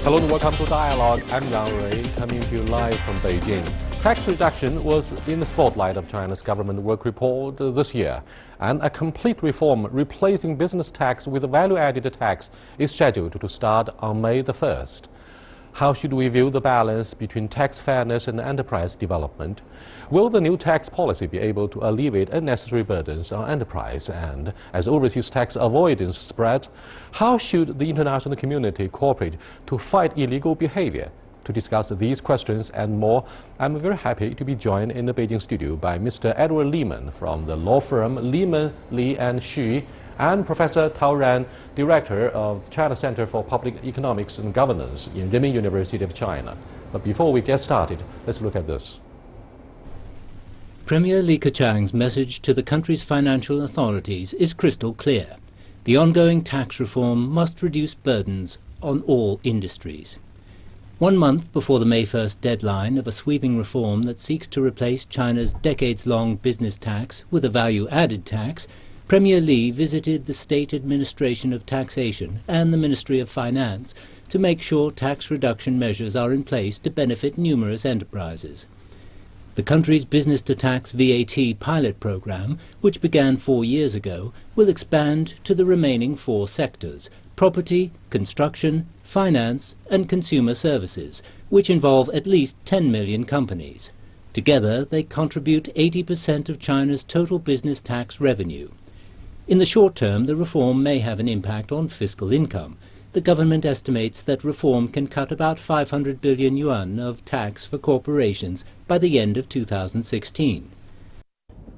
Hello and welcome to Dialogue. I'm Yang Rui, coming to you live from Beijing. Tax reduction was in the spotlight of China's government work report this year, and a complete reform replacing business tax with a value-added tax is scheduled to start on May the 1st. How should we view the balance between tax fairness and enterprise development? Will the new tax policy be able to alleviate unnecessary burdens on enterprise? And as overseas tax avoidance spreads, how should the international community cooperate to fight illegal behavior? To discuss these questions and more, I'm very happy to be joined in the Beijing studio by Mr. Edward Lehman from the law firm Lehman, Lee and Xu, and Professor Tao Ran, Director of China Center for Public Economics and Governance in Renmin University of China. But before we get started, let's look at this. Premier Li Keqiang's message to the country's financial authorities is crystal clear. The ongoing tax reform must reduce burdens on all industries. 1 month before the May 1st deadline of a sweeping reform that seeks to replace China's decades-long business tax with a value-added tax, Premier Li visited the State Administration of Taxation and the Ministry of Finance to make sure tax reduction measures are in place to benefit numerous enterprises. The country's business-to-tax VAT pilot program, which began 4 years ago, will expand to the remaining 4 sectors: property, construction, finance and consumer services, which involve at least 10 million companies. Together, they contribute 80% of China's total business tax revenue. In the short term, the reform may have an impact on fiscal income. The government estimates that reform can cut about 500 billion yuan of tax for corporations by the end of 2016.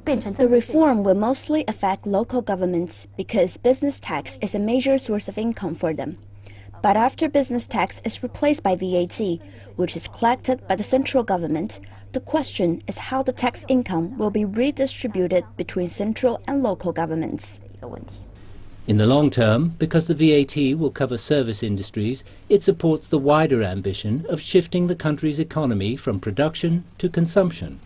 The reform will mostly affect local governments because business tax is a major source of income for them. But after business tax is replaced by VAT, which is collected by the central government, the question is how the tax income will be redistributed between central and local governments. In the long term, because the VAT will cover service industries, it supports the wider ambition of shifting the country's economy from production to consumption.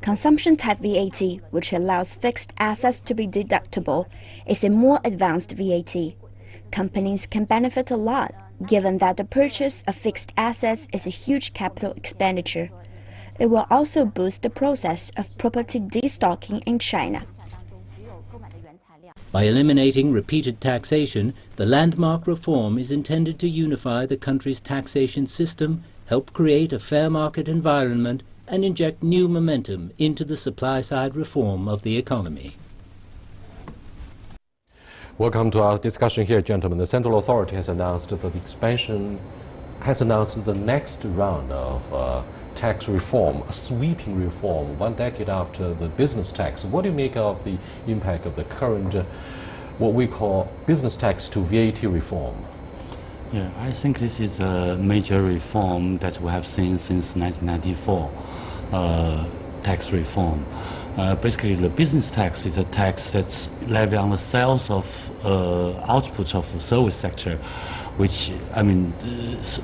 Consumption-type VAT, which allows fixed assets to be deductible, is a more advanced VAT. Companies can benefit a lot, given that the purchase of fixed assets is a huge capital expenditure. It will also boost the process of property destocking in China. By eliminating repeated taxation, the landmark reform is intended to unify the country's taxation system, help create a fair market environment, and inject new momentum into the supply-side reform of the economy. Welcome to our discussion here, gentlemen. The Central Authority has announced that the next round of tax reform, a sweeping reform, 1 decade after the business tax. What do you make of the impact of the current, what we call business tax to VAT reform? Yeah, I think this is a major reform that we have seen since 1994, tax reform. Basically, the business tax is a tax that's levied on the sales of output of the service sector, which, I mean,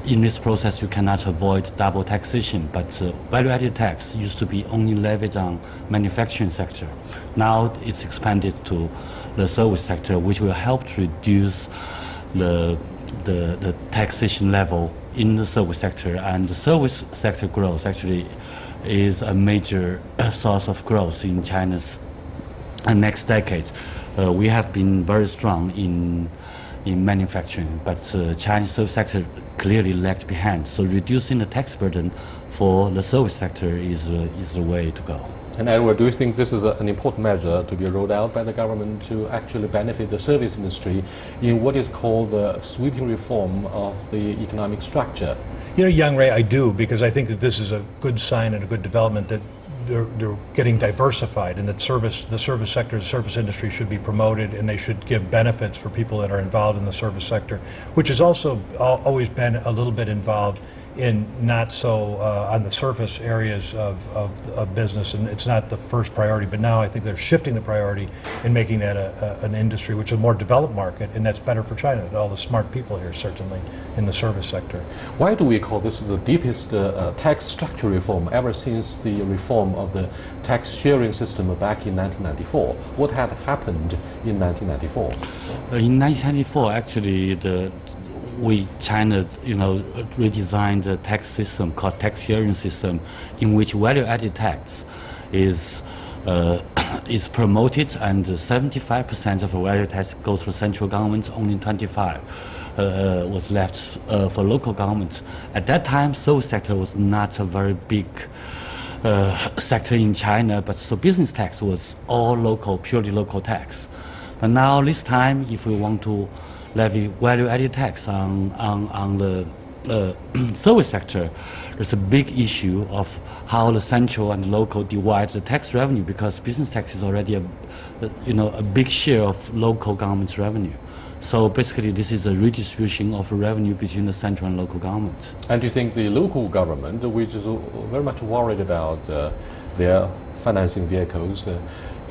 in this process you cannot avoid double taxation, but value-added tax used to be only levied on manufacturing sector. Now it's expanded to the service sector, which will help to reduce the taxation level in the service sector, and the service sector growth actually is a major source of growth in China's next decade. We have been very strong in manufacturing, but Chinese service sector clearly lagged behind. So reducing the tax burden for the service sector is the way to go. And Edward, do you think this is an important measure to be rolled out by the government to actually benefit the service industry in what is called the sweeping reform of the economic structure? You know, Yang Rui, I do, because I think that this is a good sign and a good development that they're getting diversified, and that the service sector, the service industry should be promoted, and they should give benefits for people that are involved in the service sector, which has also always been a little bit involved in not so on the surface areas of business, and it's not the first priority. But now I think they're shifting the priority and making that an industry which is a more developed market, and that's better for China and all the smart people here, certainly in the service sector. Why do we call this the deepest tax structure reform ever since the reform of the tax sharing system back in 1994? What had happened in 1994? In 1994, actually, China, redesigned a tax system called tax sharing system, in which value-added tax is promoted, and 75% of the value tax goes to central government. Only 25 was left for local government. At that time, service sector was not a very big sector in China, but so business tax was all local, purely local tax. But now this time, if we want to levy value-added tax on the service sector, there's a big issue of how the central and local divide the tax revenue, because business tax is already a big share of local government's revenue. So basically, this is a redistribution of revenue between the central and local government. And do you think the local government, which is very much worried about their financing vehicles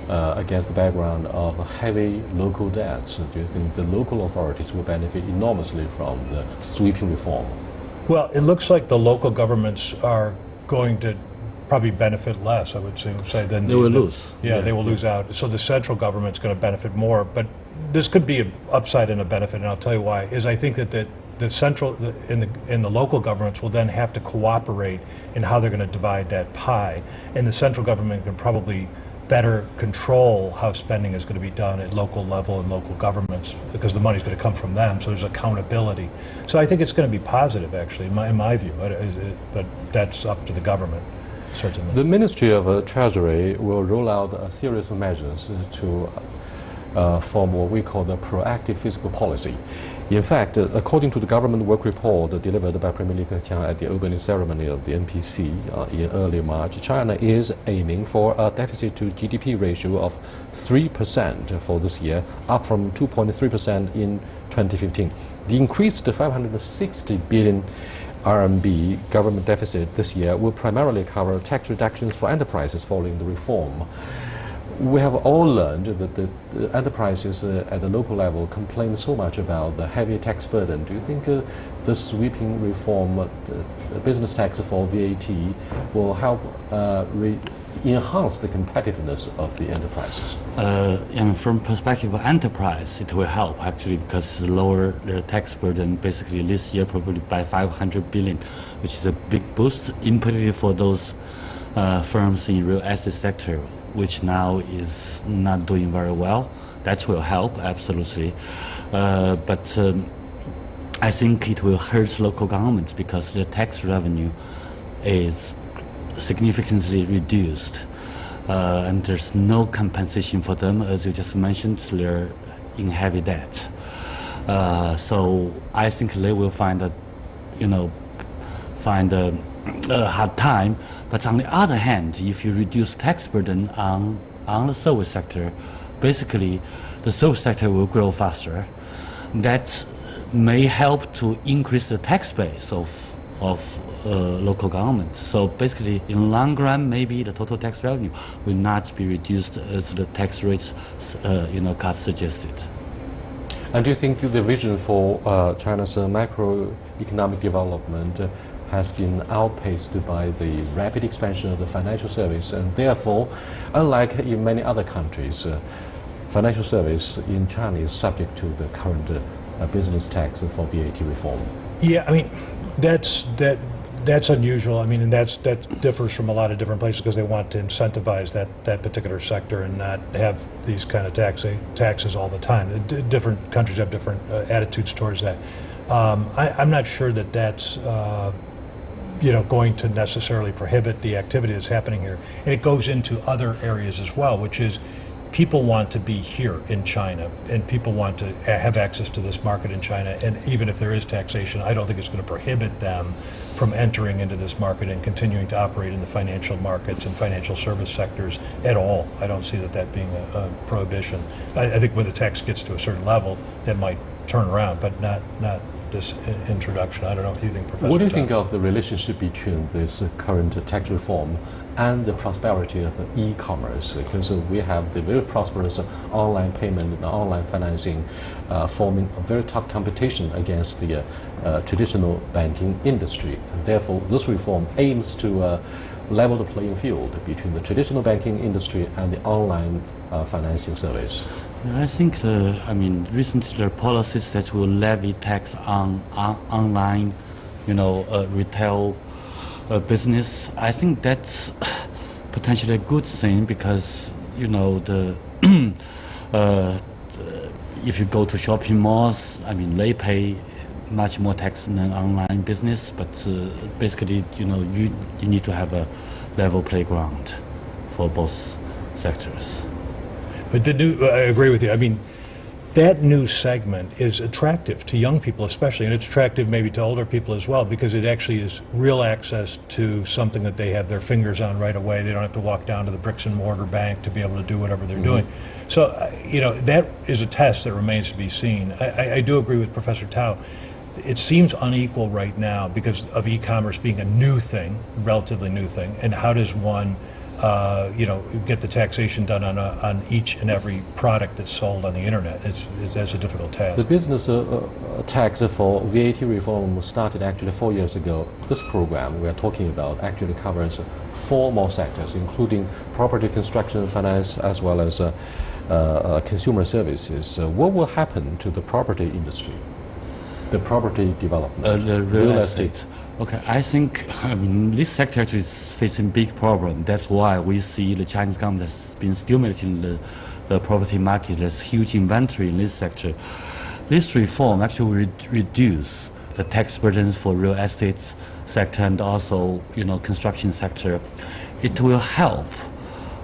against the background of heavy local debts, do you think the local authorities will benefit enormously from the sweeping reform? Well, it looks like the local governments are going to probably benefit less, I would say, than they will lose. Yeah, they will lose out. So the central government's going to benefit more, but this could be an upside and a benefit, and I'll tell you why. Is I think that in the local governments will then have to cooperate in how they're going to divide that pie, and the central government can probably better control how spending is going to be done at local level and local governments, because the money's going to come from them, so there's accountability. So I think it's going to be positive, actually, in my view, but that's up to the government, certainly. The Ministry of Treasury will roll out a series of measures to form what we call the proactive fiscal policy. In fact, according to the government work report delivered by Premier Li Keqiang at the opening ceremony of the NPC in early March, China is aiming for a deficit to GDP ratio of 3% for this year, up from 2.3% in 2015. The increased 560 billion RMB government deficit this year will primarily cover tax reductions for enterprises following the reform. We have all learned that the enterprises at the local level complain so much about the heavy tax burden. Do you think the sweeping reform, business tax for VAT, will help enhance the competitiveness of the enterprises? And from perspective of enterprise, it will help actually, because lower their tax burden basically this year probably by 500 billion, which is a big boost, in particular for those firms in real estate sector, which now is not doing very well. That will help, absolutely. But I think it will hurt local governments because the tax revenue is significantly reduced. And there's no compensation for them, as you just mentioned, they're in heavy debt. So I think they will find a hard time. But on the other hand, if you reduce tax burden on the service sector, basically the service sector will grow faster. That may help to increase the tax base of local government. So basically, in the long run, maybe the total tax revenue will not be reduced as the tax rates, cut suggested. And do you think the vision for China's macroeconomic development has been outpaced by the rapid expansion of the financial service, and therefore, unlike in many other countries, financial service in China is subject to the current business tax for VAT reform? Yeah, I mean, that's unusual. I mean, and that differs from a lot of different places because they want to incentivize that particular sector and not have these kind of taxes all the time. Different countries have different attitudes towards that. I'm not sure that that's going to necessarily prohibit the activity that's happening here. And it goes into other areas as well, which is people want to be here in China, and people want to have access to this market in China. And even if there is taxation, I don't think it's going to prohibit them from entering into this market and continuing to operate in the financial markets and financial service sectors at all. I don't see that being a prohibition. I think when the tax gets to a certain level, that might turn around, but not this introduction. I don't know. What do you think, Professor? What do you think of the relationship between this current tax reform and the prosperity of e-commerce? Because we have the very prosperous online payment and online financing forming a very tough competition against the traditional banking industry. And therefore, this reform aims to level the playing field between the traditional banking industry and the online financial service. I think recently the policies that will levy tax on online, retail business. I think that's potentially a good thing because if you go to shopping malls, they pay much more tax than online business. But basically, you need to have a level playground for both sectors. But I agree with you. That new segment is attractive to young people especially, and it's attractive maybe to older people as well, because it actually is real access to something that they have their fingers on right away. They don't have to walk down to the bricks and mortar bank to be able to do whatever they're doing. So, that is a test that remains to be seen. I do agree with Professor Tao. It seems unequal right now because of e-commerce being a new thing, relatively new thing, and how does one get the taxation done on each and every product that's sold on the internet? That's a difficult task. The business tax for VAT reform started actually 4 years ago. This program we are talking about actually covers 4 more sectors, including property, construction, finance, as well as consumer services. What will happen to the property industry? The property development, the real estate. Okay, I think this sector is facing big problem. That's why we see the Chinese government has been stimulating the property market. There's huge inventory in this sector. This reform actually reduce the tax burdens for real estate sector and also construction sector. It will help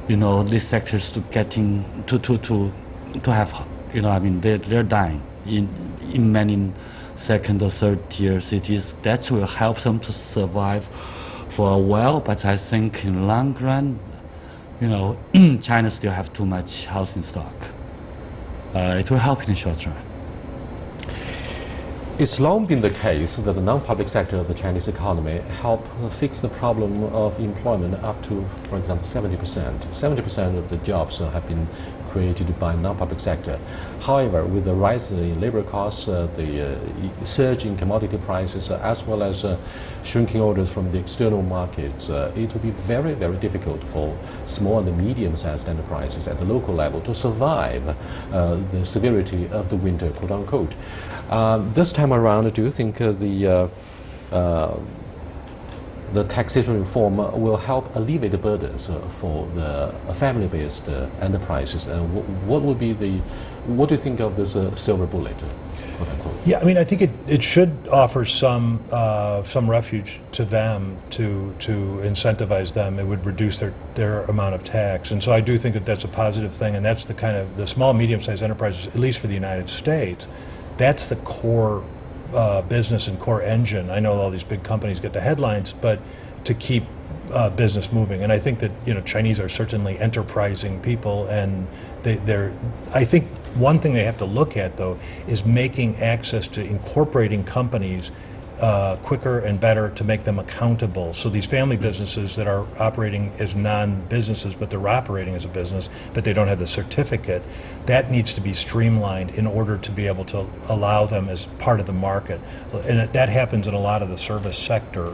these sectors to getting to have they're dying in many second or third tier cities. That will help them to survive for a while, but I think in the long run, China still have too much housing stock. It will help in the short run. It's long been the case that the non-public sector of the Chinese economy help fix the problem of employment up to, for example, 70%. 70% of the jobs have been created by non-public sector. However, with the rise in labor costs, the surge in commodity prices, as well as shrinking orders from the external markets, it will be very, very difficult for small and medium-sized enterprises at the local level to survive the severity of the winter, quote unquote. This time around, do you think the taxation reform will help alleviate the burdens for the family-based enterprises? And what do you think of this silver bullet, quote unquote? Yeah, I think it should offer some refuge to them to incentivize them. It would reduce their amount of tax, and so I do think that that's a positive thing. And that's the kind of the small, medium-sized enterprises, at least for the United States. That's the core business and core engine. I know all these big companies get the headlines, but to keep business moving. And I think that Chinese are certainly enterprising people, and I think one thing they have to look at though is making access to incorporating companies quicker and better to make them accountable. So these family businesses that are operating as non-businesses, but they're operating as a business, but they don't have the certificate, that needs to be streamlined in order to be able to allow them as part of the market. And that happens in a lot of the service sector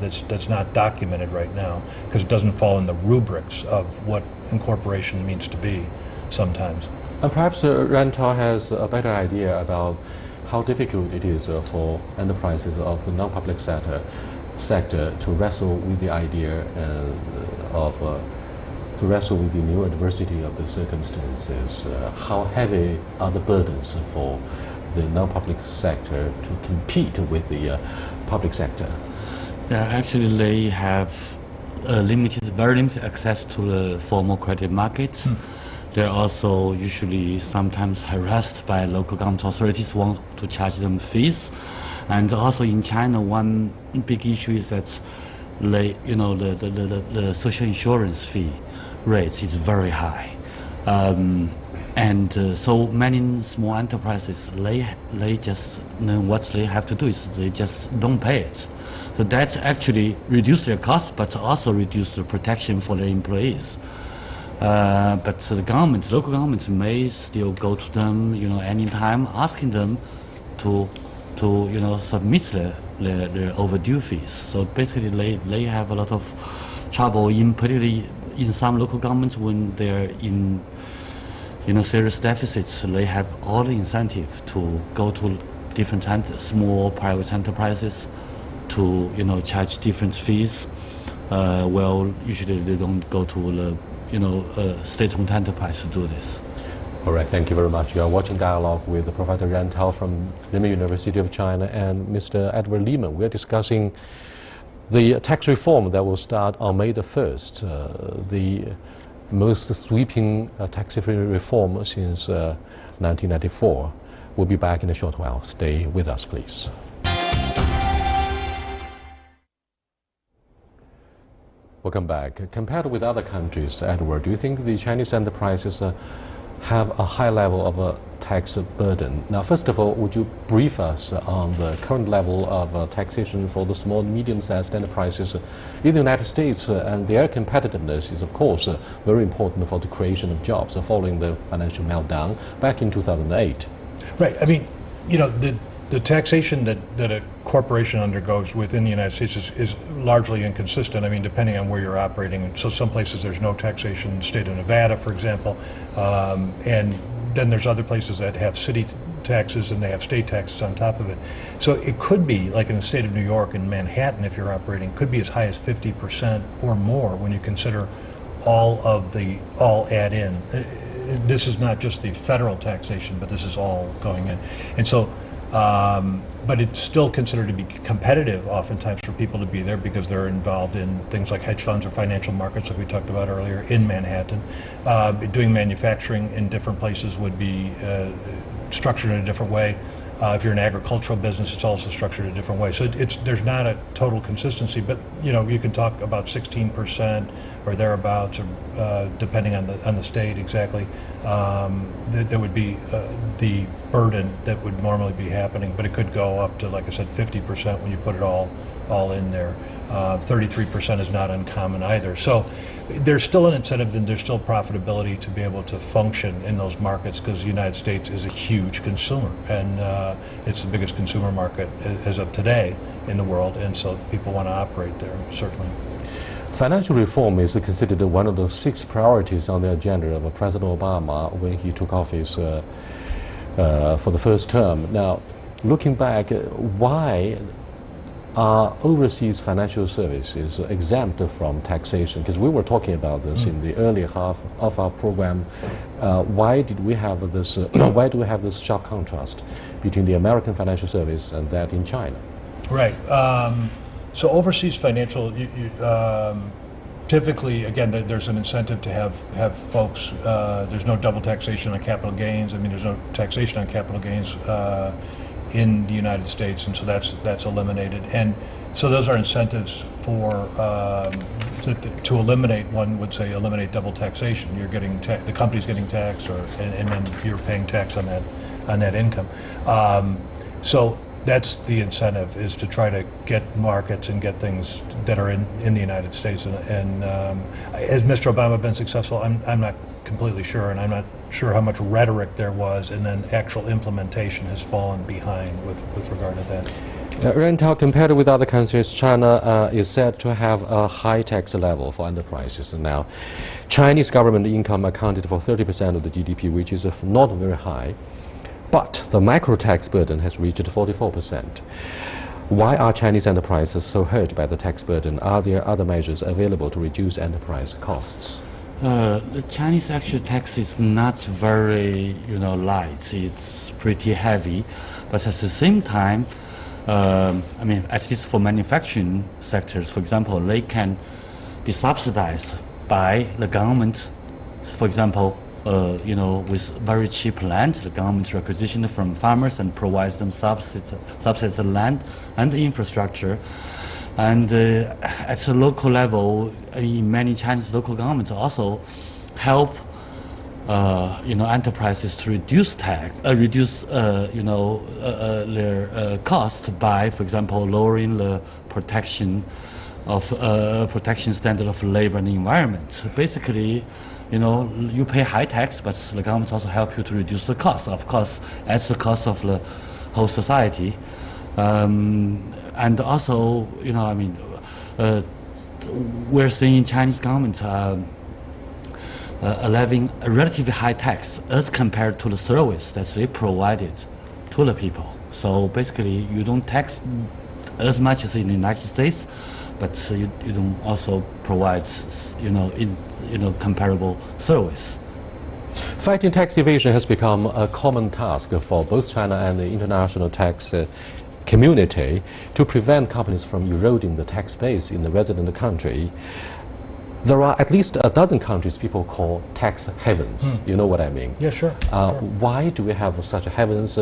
that's not documented right now because it doesn't fall in the rubrics of what incorporation means to be sometimes. And perhaps Rantau has a better idea about how difficult it is for enterprises of the non-public sector to wrestle with the idea to wrestle with the new adversity of the circumstances. How heavy are the burdens for the non-public sector to compete with the public sector? Yeah, actually they have very limited access to the formal credit markets. They're also usually sometimes harassed by local government authorities who want to charge them fees. And also in China, one big issue is that the social insurance fee rates is very high. So many small enterprises, they just what they have to do is they just don't pay it. So that's actually reduce their costs, but also reduce the protection for their employees. But the local governments may still go to them, anytime, asking them to submit their overdue fees. So basically, they have a lot of trouble, particularly in some local governments when they're in serious deficits, they have all the incentive to go to different small private enterprises to charge different fees. Well, usually they don't go to the state-owned enterprise to do this. All right, thank you very much. You are watching Dialogue with Professor Ran Tao from Renmin University of China and Mr. Edward Lehman. We are discussing the tax reform that will start on May the 1st, the most sweeping tax reform since 1994. We'll be back in a short while. Stay with us, please. Welcome back. Compared with other countries, Edward, do you think the Chinese enterprises have a high level of a tax burden? Now, first of all, would you brief us on the current level of taxation for the small and medium-sized enterprises in the United States, and their competitiveness is, of course, very important for the creation of jobs following the financial meltdown back in 2008. Right. I mean, the taxation that a corporation undergoes within the United States is largely inconsistent. I mean, depending on where you're operating. So some places there's no taxation in the state of Nevada, for example, and then there's other places that have city taxes and they have state taxes on top of it. So it could be, like in the state of New York and Manhattan, if you're operating, could be as high as 50% or more when you consider all add in. This is not just the federal taxation, but this is all going in. And so, but it's still considered to be competitive oftentimes for people to be there because they're involved in things like hedge funds or financial markets, like we talked about earlier, in Manhattan. Doing manufacturing in different places would be structured in a different way. If you're an agricultural business, it's also structured a different way. So there's not a total consistency, but you can talk about 16% or thereabouts, or depending on the state exactly. That would be the burden that would normally be happening, but it could go up to, like I said, 50% when you put it all in there. 33% is not uncommon either. So there's still an incentive and there's still profitability to be able to function in those markets because the United States is a huge consumer, and it's the biggest consumer market as of today in the world, and so people want to operate there, certainly. Financial reform is considered one of the 6 priorities on the agenda of President Obama when he took office for the first term. Now, looking back, why are overseas financial services exempt from taxation? Because we were talking about this in the early half of our program. Why did we have this? Why do we have this sharp contrast between the American financial service and that in China? Right. So overseas financial, typically, again, there's an incentive to have folks. There's no double taxation on capital gains. I mean, there's no taxation on capital gains in the United States, and so that's eliminated. And so those are incentives for to eliminate. One would say eliminate double taxation. You're getting the company's getting taxed, and then you're paying tax on that income. So that's the incentive, is to try to get markets and get things that are in the United States. And has Mr. Obama been successful? I'm not completely sure, and I'm not sure how much rhetoric there was, and then actual implementation has fallen behind with regard to that. Ran Tao, compared with other countries, China is said to have a high tax level for enterprises. And now, Chinese government income accounted for 30% of the GDP, which is not very high. But the micro tax burden has reached 44%. Why are Chinese enterprises so hurt by the tax burden? Are there other measures available to reduce enterprise costs? The Chinese actual tax is not very, light. It's pretty heavy, but at the same time, I mean, at least for manufacturing sectors, for example, they can be subsidized by the government. For example, with very cheap land, the government requisitions from farmers and provides them subsidies land and infrastructure. And at a local level, many Chinese local governments also help, enterprises to reduce their cost by, for example, lowering the protection standard of labor and the environment. Basically, you pay high tax, but the government also help you to reduce the cost, of course, as the cost of the whole society. And also, we're seeing Chinese government levying a relatively high tax as compared to the service that they provided to the people. So basically, you don't tax as much as in the United States, but you don't also provide, comparable service. Fighting tax evasion has become a common task for both China and the international tax community to prevent companies from eroding the tax base in the resident country. There are at least a dozen countries people call tax havens. You know what I mean? Yeah, sure. Why do we have such havens?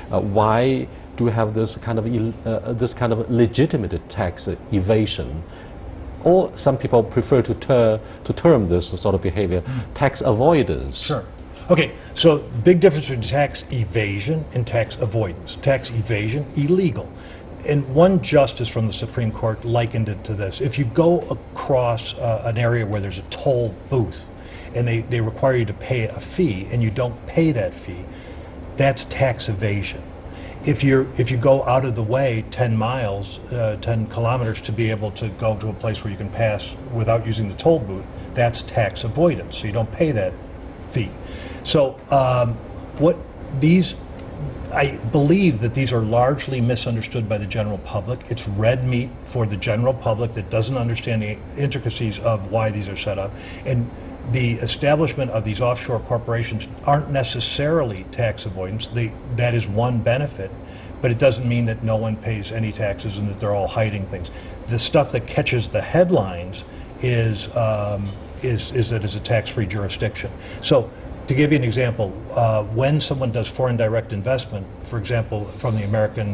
Why do we have this kind of legitimate tax evasion? Or some people prefer to term this sort of behavior tax avoidance. Sure. Okay, so big difference between tax evasion and tax avoidance. Tax evasion, illegal. And one justice from the Supreme Court likened it to this. If you go across an area where there's a toll booth and they require you to pay a fee and you don't pay that fee, that's tax evasion. If you go out of the way 10 miles, 10 kilometers to be able to go to a place where you can pass without using the toll booth, that's tax avoidance. So you don't pay that fee. So I believe that these are largely misunderstood by the general public. It's red meat for the general public that doesn't understand the intricacies of why these are set up. And the establishment of these offshore corporations aren't necessarily tax avoidance. That is one benefit, but it doesn't mean that no one pays any taxes and that they're all hiding things. The stuff that catches the headlines is that it's a tax-free jurisdiction. So, to give you an example, when someone does foreign direct investment, for example, from America,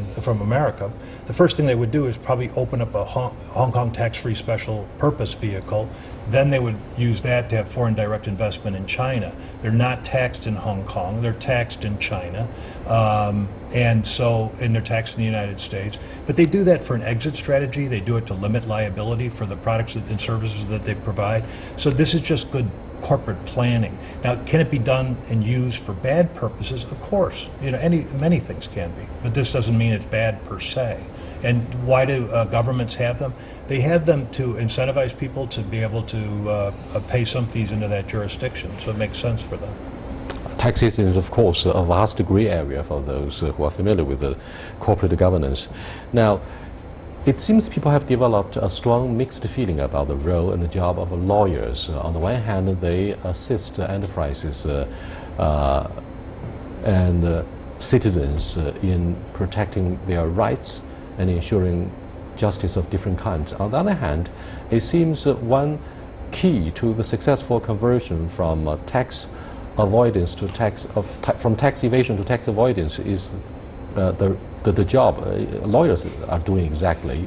the first thing they would do is probably open up a Hong Kong tax-free special purpose vehicle. Then they would use that to have foreign direct investment in China. They're not taxed in Hong Kong, they're taxed in China, and they're taxed in the United States. But they do that for an exit strategy. They do it to limit liability for the products and services that they provide. So this is just good corporate planning. Now, can it be done and used for bad purposes? Of course, many things can be, but this doesn't mean it's bad per se. And why do governments have them? They have them to incentivize people to be able to pay some fees into that jurisdiction, so it makes sense for them. Taxation is, of course, a vast gray area for those who are familiar with the corporate governance. Now, it seems people have developed a strong mixed feeling about the role and the job of lawyers. On the one hand, they assist enterprises and citizens in protecting their rights and ensuring justice of different kinds. On the other hand, it seems one key to the successful conversion from tax avoidance to from tax evasion to tax avoidance is the job lawyers are doing exactly.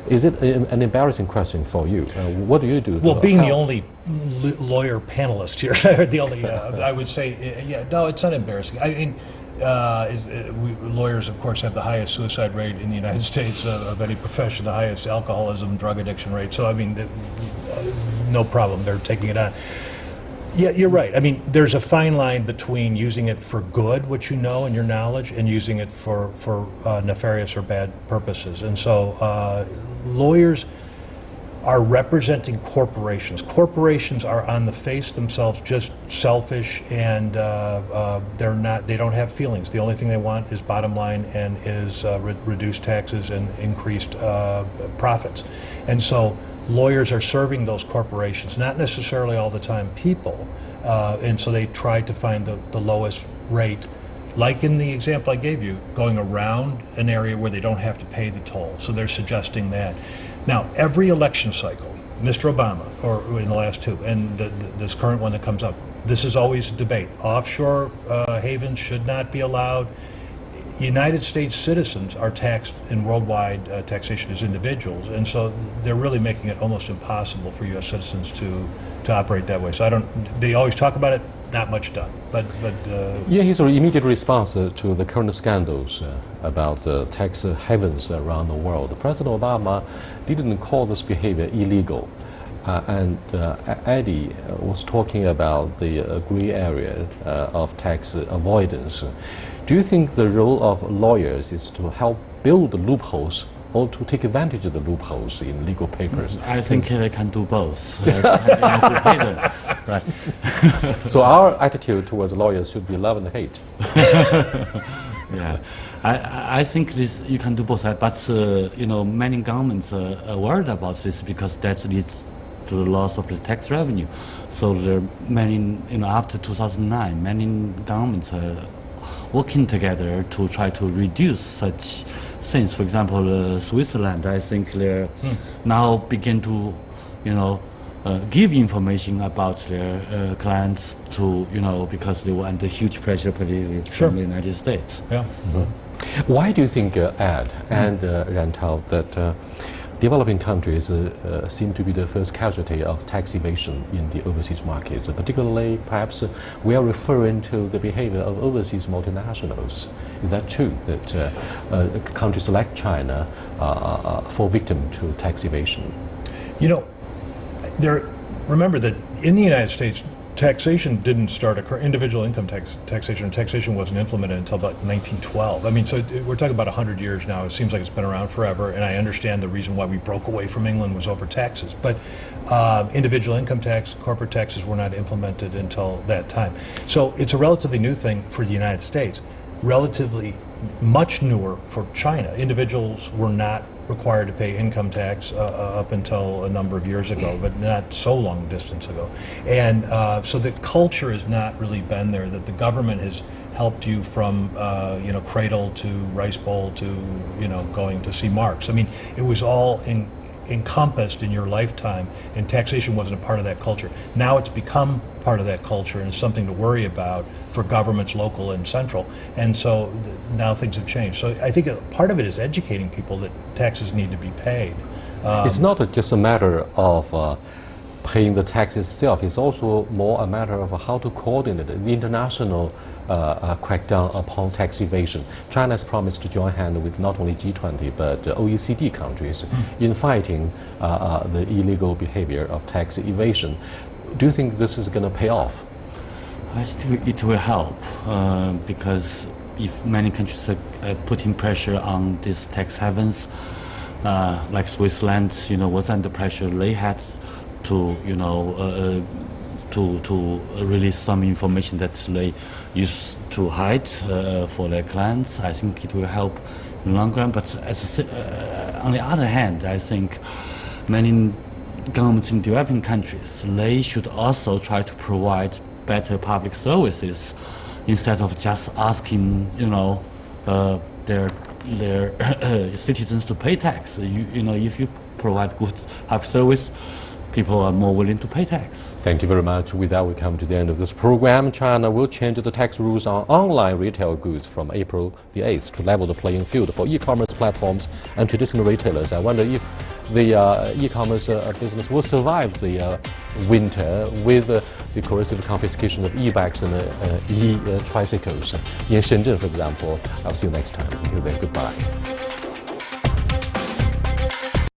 Is it an embarrassing question for you? What do you do? Well, being the only lawyer panelist here, the only, I would say, no, it's not embarrassing. I mean, lawyers, of course, have the highest suicide rate in the United States of any profession, the highest alcoholism, drug addiction rate. So, I mean, no problem. They're taking it on. Yeah, you're right. I mean, there's a fine line between using it for good, which you know and your knowledge, and using it for nefarious or bad purposes. And so lawyers are representing corporations. Corporations are on the face themselves just selfish, and they don't have feelings. The only thing they want is bottom line and is reduced taxes and increased profits. And so lawyers are serving those corporations, not necessarily all the time people, and so they try to find the lowest rate, like in the example I gave you, going around an area where they don't have to pay the toll. So they're suggesting that. Now, every election cycle, Mr. Obama, or in the last two, and this current one that comes up, this is always a debate. Offshore havens should not be allowed. United States citizens are taxed in worldwide taxation as individuals, and so they're really making it almost impossible for U.S. citizens to operate that way. So they always talk about it, not much done. But yeah, his immediate response to the current scandals about tax havens around the world. President Obama didn't call this behavior illegal. And Eddie was talking about the gray area of tax avoidance. Do you think the role of lawyers is to help build loopholes or to take advantage of the loopholes in legal papers? I think they can do both. They have to pay them. Right. So our attitude towards lawyers should be love and hate. Yeah, I think this you can do both, but you know, many governments are worried about this because that leads to the loss of the tax revenue. So there are many, you know, after 2009, many governments are working together to try to reduce such things. For example, Switzerland, I think they're now begin to, you know, give information about their clients to, you know, because they were under huge pressure, particularly from the United States. Yeah. Why do you think, Ed and Rantal, that developing countries seem to be the first casualty of tax evasion in the overseas markets? Particularly, perhaps we are referring to the behavior of overseas multinationals. Is that true, that countries like China fall victim to tax evasion? You know, remember that in the United States, taxation didn't start occurring. Individual income taxation wasn't implemented until about 1912. I mean, so we're talking about 100 years now. It seems like it's been around forever, and I understand the reason why we broke away from England was over taxes. But individual income tax, corporate taxes were not implemented until that time. So it's a relatively new thing for the United States, relatively much newer for China. Individuals were not required to pay income tax up until a number of years ago, but not so long distance ago. And so the culture has not really been there, that the government has helped you from you know, cradle to rice bowl to, you know, going to see Marx. I mean, it was all encompassed in your lifetime, and taxation wasn't a part of that culture. Now it's become part of that culture, and it's something to worry about for governments, local and central. And so now things have changed. So I think part of it is educating people that taxes need to be paid. It's not just a matter of paying the tax itself. It's also more a matter of how to coordinate the international crackdown upon tax evasion. China has promised to join hands with not only G20 but OECD countries in fighting the illegal behavior of tax evasion. Do you think this is going to pay off? I think it will help because if many countries are putting pressure on these tax havens, like Switzerland, you know, was under pressure, they had to, you know, to release some information that they used to hide for their clients. I think it will help in the long run. But on the other hand, I think many governments in developing countries, they should also try to provide better public services instead of just asking, you know, their citizens to pay tax. You know, if you provide good public service, people are more willing to pay tax. Thank you very much. With that, we come to the end of this program. China will change the tax rules on online retail goods from April the 8th to level the playing field for e-commerce platforms and traditional retailers. I wonder if the e-commerce business will survive the winter with the coercive confiscation of e-bikes and e-tricycles in Shenzhen, for example. I'll see you next time. Until then, goodbye.